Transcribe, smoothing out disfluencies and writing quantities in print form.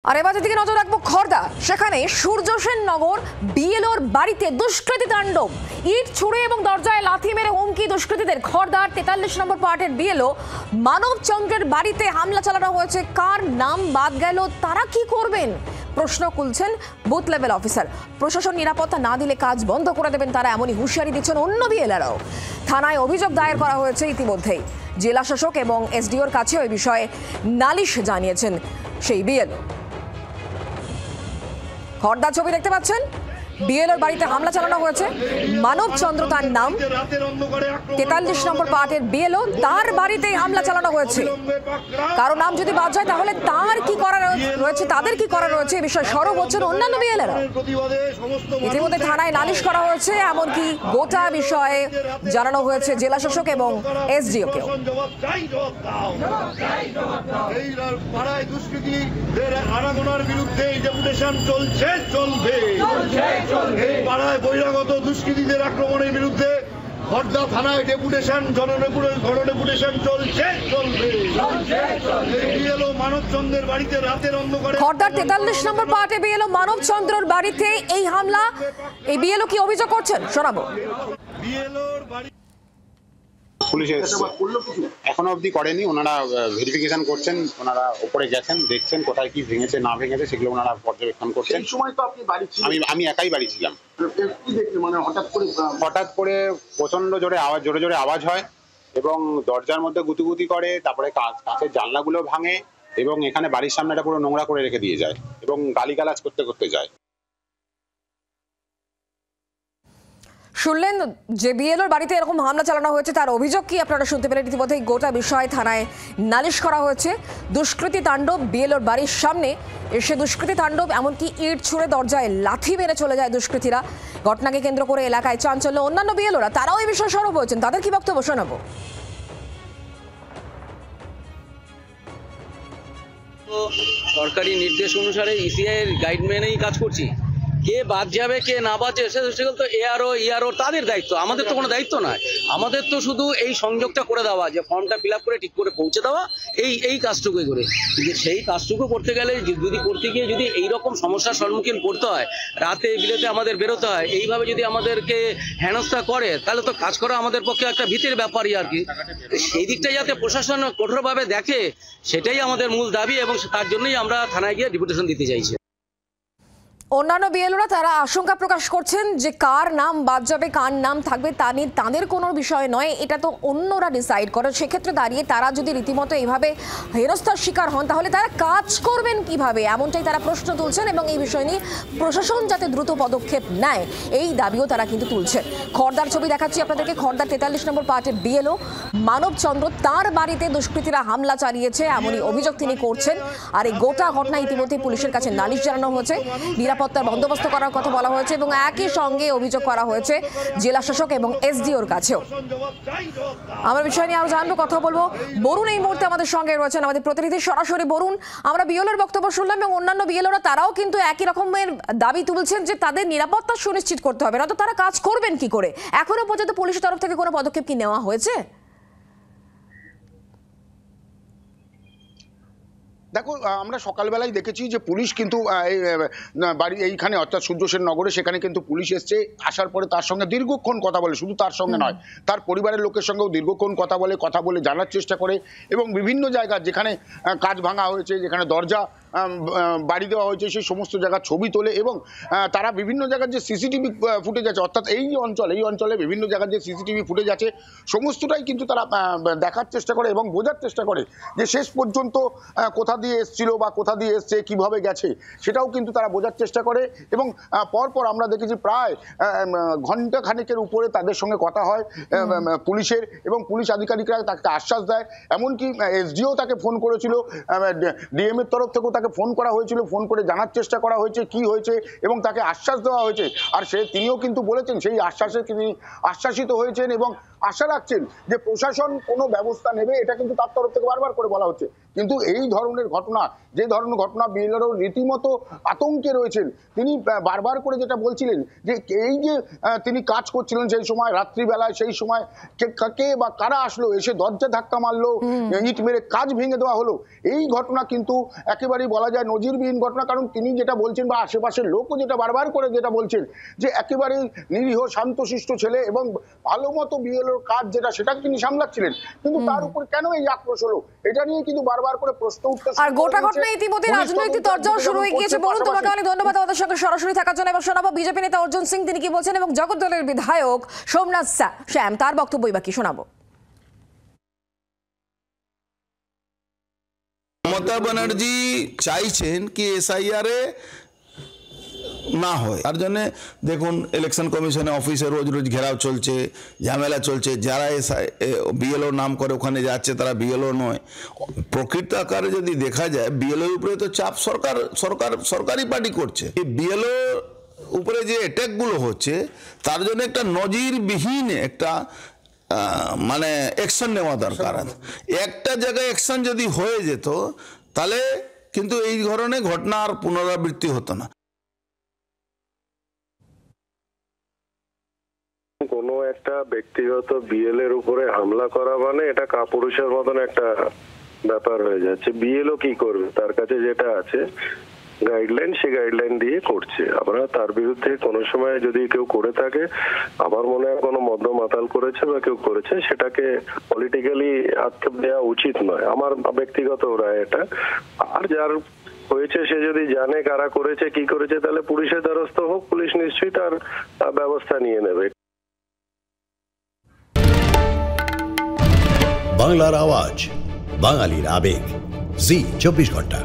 আর এবার দিকে নজর রাখবো খড়দা। সেখানে সূর্য সেন নগর বিএলওর বাড়িতে দুষ্কৃতী তাণ্ডব। ইট ছুড়ে এবং দরজায় লাথি মেরে হুমকি দুষ্কৃতীদের। খড়দার 43 নম্বর পার্টের বিএলও মানব চন্দ্রের বাড়িতে হামলা চালানো হয়েছে। কার নাম বাদ গেল, তারা কি করবেন প্রশ্ন তুলছেন বুথ লেভেল অফিসার। প্রশাসন নিরাপত্তা না দিলে কাজ বন্ধ করে দেবেন তারা, এমনই হুঁশিয়ারি দিচ্ছেন অন্য বিএলওরাও। থানায় অভিযোগ দায়ের করা হয়েছে ইতিমধ্যেই। জেলা শাসক এবং এসডিওর কাছে ওই বিষয়ে নালিশ জানিয়েছেন সেই বিএলও। খড়দার ছবি দেখতে পাচ্ছেন, বিএলওর বাড়িতে হামলা চালানো হয়েছে। মানব চন্দ্র তার নাম, 43 নম্বর পার্টের বিএলও, তার বাড়িতেই হামলা চালানো হয়েছে। কারো নাম যদি বাদ যায় তাহলে তার কি করা রয়েছে, তাদের কি করা রয়েছে, এই বিষয়ে সরব হচ্ছেন অন্যান্য বিএলওরা। ইতিমধ্যে থানায় নালিশ করা হয়েছে, এমনকি গোটা বিষয়ে জানানো হয়েছে জেলা শাসক এবং এসডিওকেও। পাড়ায় বহিরাগত দুষ্কৃতীদের আক্রমণের বিরুদ্ধে খড়দা থানায় ডেপুটেশন, গণডেপুটেশন চলবে। বিএলও মানব চন্দ্রের বাড়িতে রাতের অন্ধকারে, খড়দার 43 নম্বর পার্টে বিএলও মানব চন্দ্রর বাড়িতে এই হামলা। এই বিএলও কি অভিযোগ করছেন শোনাবো। বিএলওর বাড়ি পুলিশ এখনো অবধি করেনি, ওনারা ভেরিফিকেশন করছেন, ওনারা উপরে গেছেন, দেখছেন কোথায় কি ভেঙেছে না ভেঙেছে সেগুলো ওনারা পর্যবেক্ষণ করছেন। সময় তো আপনি বাড়ি ছিলেন? আমি একাই বাড়ি ছিলাম। কি দেখলেন? মানে হঠাৎ করে প্রচন্ড জোরে আওয়াজ হয় এবং দরজার মধ্যে গুতুগুতি করে, তারপরে কাঁচের জানলাগুলো ভাঙে এবং এখানে বাড়ির সামনেটা পুরো নোংরা করে রেখে দিয়ে যায় এবং গালিগালাজ করতে করতে যায়। শুনলেন যে বিএলওর বাড়িতে এরকম হামলা চালানো হয়েছে, তার অভিযোগ কি আপনারা শুনতে পেলেন। ইতিমধ্যে গোটা বিষয় থানায় নালিশ করা হয়েছে। দুষ্কৃতী তাণ্ডব, বিএলওর বাড়ির সামনে এসে দুষ্কৃতী তাণ্ডব, এমনকি ইট ছুঁড়ে দরজায় লাথি মেরে চলে যায় দুষ্কৃতীরা। ঘটনাকে কেন্দ্র করে এলাকায় চাঞ্চল্য। অন্যান্য বিএলওরা তারাও এই বিষয়ে সরব হয়েছেন, তাদের কি বক্তব্য শোনাবো। সরকারি নির্দেশ অনুসারে ইসিআই এর গাইড মেনেই কাজ করছি। কে বাদ যাবে কে না বাদ যাবে সেগুলো তো এআরও তাদের দায়িত্ব, আমাদের তো কোনো দায়িত্ব নয়। আমাদের তো শুধু এই সংযোগটা করে দেওয়া, যে ফর্মটা ফিল আপ করে ঠিক করে পৌঁছে দেওয়া, এই কাজটুকুই করে। কিন্তু সেই কাজটুকু করতে গেলে করতে গিয়ে যদি এইরকম সমস্যার সম্মুখীন পড়তে হয়, রাতে বিলেতে আমাদের বেরোতে হয়, এইভাবে যদি আমাদেরকে হেনস্থা করে, তাহলে তো কাজ করা আমাদের পক্ষে একটা ভীতির ব্যাপারই আর কি। সেই দিকটা যাতে প্রশাসন কঠোরভাবে দেখে, সেটাই আমাদের মূল দাবি এবং তার জন্যই আমরা থানায় গিয়ে ডেপুটেশন দিতে চাইছি। অন্যান্য বিএলওরা তারা আশঙ্কা প্রকাশ করছেন যে কার নাম বাদ যাবে কার নাম থাকবে তা নিয়ে তাদের কোনো বিষয় নয়, এটা তো অন্যরা ডিসাইড করে। সেক্ষেত্রে দাঁড়িয়ে তারা যদি রীতিমতো এইভাবে হেনস্থার শিকার হন তাহলে তারা কাজ করবেন কিভাবে, এমনটাই তারা প্রশ্ন তুলছেন এবং এই বিষয় নিয়ে প্রশাসন যাতে দ্রুত পদক্ষেপ নেয় এই দাবিও তারা কিন্তু তুলছেন। খড়দার ছবি দেখাচ্ছি আপনাদেরকে। খড়দার 43 নম্বর পার্টের বিএলও মানব চন্দ্র, তার বাড়িতে দুষ্কৃতীরা হামলা চালিয়েছে এমনই অভিযোগ তিনি করছেন। আর এই গোটা ঘটনা ইতিমধ্যে পুলিশের কাছে নালিশ জানানো হয়েছে, নিরাপত্তার বন্দোবস্ত করার কথা বলা হয়েছে এবং একই সঙ্গে অভিযোগ করা হয়েছে জেলা শাসক এবং এসডিওর কাছেও। আমরা বিষয় নিয়ে আরো জানবো, কথা বলবো। বরুণ এই মুহূর্তে আমাদের সঙ্গে রয়েছেন, আমাদের প্রতিনিধি সরাসরি। বরুণ, আমরা বিএলওর বক্তব্য শুনলাম এবং অন্যান্য বিএলওরা তারাও কিন্তু একই রকমের দাবি তুলছেন যে তাদের নিরাপত্তা সুনিশ্চিত করতে হবে, না তো তারা কাজ করবেন কি করে। এখনো পর্যন্ত পুলিশের তরফ থেকে কোনো পদক্ষেপ কি নেওয়া হয়েছে? দেখো, আমরা সকালবেলায় দেখেছি যে পুলিশ কিন্তু বাড়ি এইখানে অর্থাৎ সূর্য সেন নগরে, সেখানে কিন্তু পুলিশ এসছে। আসার পরে তার সঙ্গে দীর্ঘক্ষণ কথা বলে, শুধু তার সঙ্গে নয় তার পরিবারের লোকের সঙ্গেও দীর্ঘক্ষণ কথা বলে জানার চেষ্টা করে এবং বিভিন্ন জায়গা যেখানে কাঁচ ভাঙা হয়েছে, যেখানে দরজা বাড়ি দেওয়া হয়েছে সেই সমস্ত জায়গার ছবি তোলে এবং তারা বিভিন্ন জায়গার যে সিসিটিভি ফুটেজ আছে, অর্থাৎ এই অঞ্চলে বিভিন্ন জায়গার যে সিসিটিভি ফুটেজ আছে সমস্তটাই কিন্তু তারা দেখার চেষ্টা করে এবং বোঝার চেষ্টা করে যে শেষ পর্যন্ত কোথা দিয়ে এসছিল বা কোথা দিয়ে এসছে, কিভাবে গেছে, সেটাও কিন্তু তারা বোঝার চেষ্টা করে। এবং পরপর আমরা দেখেছি প্রায় ঘন্টা খানেকের উপরে তাদের সঙ্গে কথা হয় পুলিশের, এবং পুলিশ আধিকারিকরা তাকে আশ্বাস দেয়। এমনকি এসডিও তাকে ফোন করেছিল, ডিএম এর তরফ থেকেও তাকে ফোন করা হয়েছিল, ফোন করে জানার চেষ্টা করা হয়েছে কি হয়েছে এবং তাকে আশ্বাস দেওয়া হয়েছে। আর তিনিও কিন্তু বলেছেন সেই আশ্বাসে তিনি আশ্বাসিত হয়েছেন এবং আশা রাখছেন যে প্রশাসন কোনো ব্যবস্থা নেবে, এটা কিন্তু তার তরফ থেকে বারবার করে বলা হচ্ছে। কিন্তু এই ধরনের ঘটনা, যে ধরনের ঘটনা, বিএলআরও রীতিমতো আতঙ্কে রয়েছেন। তিনি বারবার করে যেটা বলছিলেন যে এই যে তিনি কাজ করছিলেন সেই সময় রাত্রিবেলায়, সেই সময় কে বা কারা আসলো, এসে দরজা ধাক্কা মারলো, ইট মেরে কাজ ভেঙে দেওয়া হলো, এই ঘটনা কিন্তু একেবারেই বলা যায় নজিরবিহীন ঘটনা। কারণ তিনি যেটা বলছেন বা আশেপাশের লোকও যেটা বারবার করে যেটা বলছেন যে একেবারেই নিরীহ শান্তশিষ্ট ছেলে এবং ভালো মতো বিএলওর কাজ যেটা সেটা তিনি সামলাচ্ছিলেন, কিন্তু তার উপর কেন এই আক্রোশ হলো, এটা নিয়ে কিন্তু বারবার করে প্রশ্ন উঠতে। আর গোটা ঘটনা ইতিমধ্যে রাজনৈতিক তরজাও শুরু হয়ে গিয়েছে। বলুন, তোমাকে অনেক ধন্যবাদ আমাদের সঙ্গে সরাসরি থাকার জন্য। এবং শোনাবো বিজেপি নেতা অর্জুন সিং তিনি কি বলছেন, এবং জগদ্দলের বিধায়ক সোমনাথ শ্যাম তার বক্তব্যই বাকি শোনাবো। মমতা ব্যানার্জি চাইছেন কি এসআইআর না হয়, তার জন্য দেখুন ইলেকশন কমিশনে অফিসে রোজ রোজ ঘেরাও চলছে, ঝামেলা চলছে। যারা বিএলও নাম করে ওখানে যাচ্ছে তারা বিএলও নয়। প্রকৃত আকারে যদি দেখা যায় বিএলওর উপরে তো চাপ সরকারি পার্টি করছে। এই বিএলও উপরে যে অ্যাটাকগুলো হচ্ছে তার জন্য একটা নজিরবিহীন একটা মানে অ্যাকশন নেওয়া দরকার। একটা জায়গায় অ্যাকশন যদি হয়ে যেত তাহলে কিন্তু এই ধরনের ঘটনার পুনরাবৃত্তি হতো না। কোনো একটা ব্যক্তিগত বিএলএর উপরে হামলা করা মানে এটা কাপুরুষের মতন একটা ব্যাপার হয়ে যাচ্ছে। বিএলও কি করবে, তার কাছে যেটা আছে গাইডলাইন, সেই গাইডলাইন দিয়ে করছে। আমরা তার বিরুদ্ধে কোনো সময় যদি কেউ করে থাকে, আমার মনে হয় কোনো মদ্য মাতাল করেছে বা কেউ করেছে, সেটাকে পলিটিক্যালি আক্ষেপ দেওয়া উচিত নয়, আমার ব্যক্তিগত রায় এটা। আর যার হয়েছে সে যদি জানে কারা করেছে কি করেছে, তাহলে পুলিশের দ্বারস্থ হোক, পুলিশ নিশ্চয়ই তার ব্যবস্থা নিয়ে নেবে। বাংলার আওয়াজ, বাঙালির আবেগ, জি 24 ঘন্টা।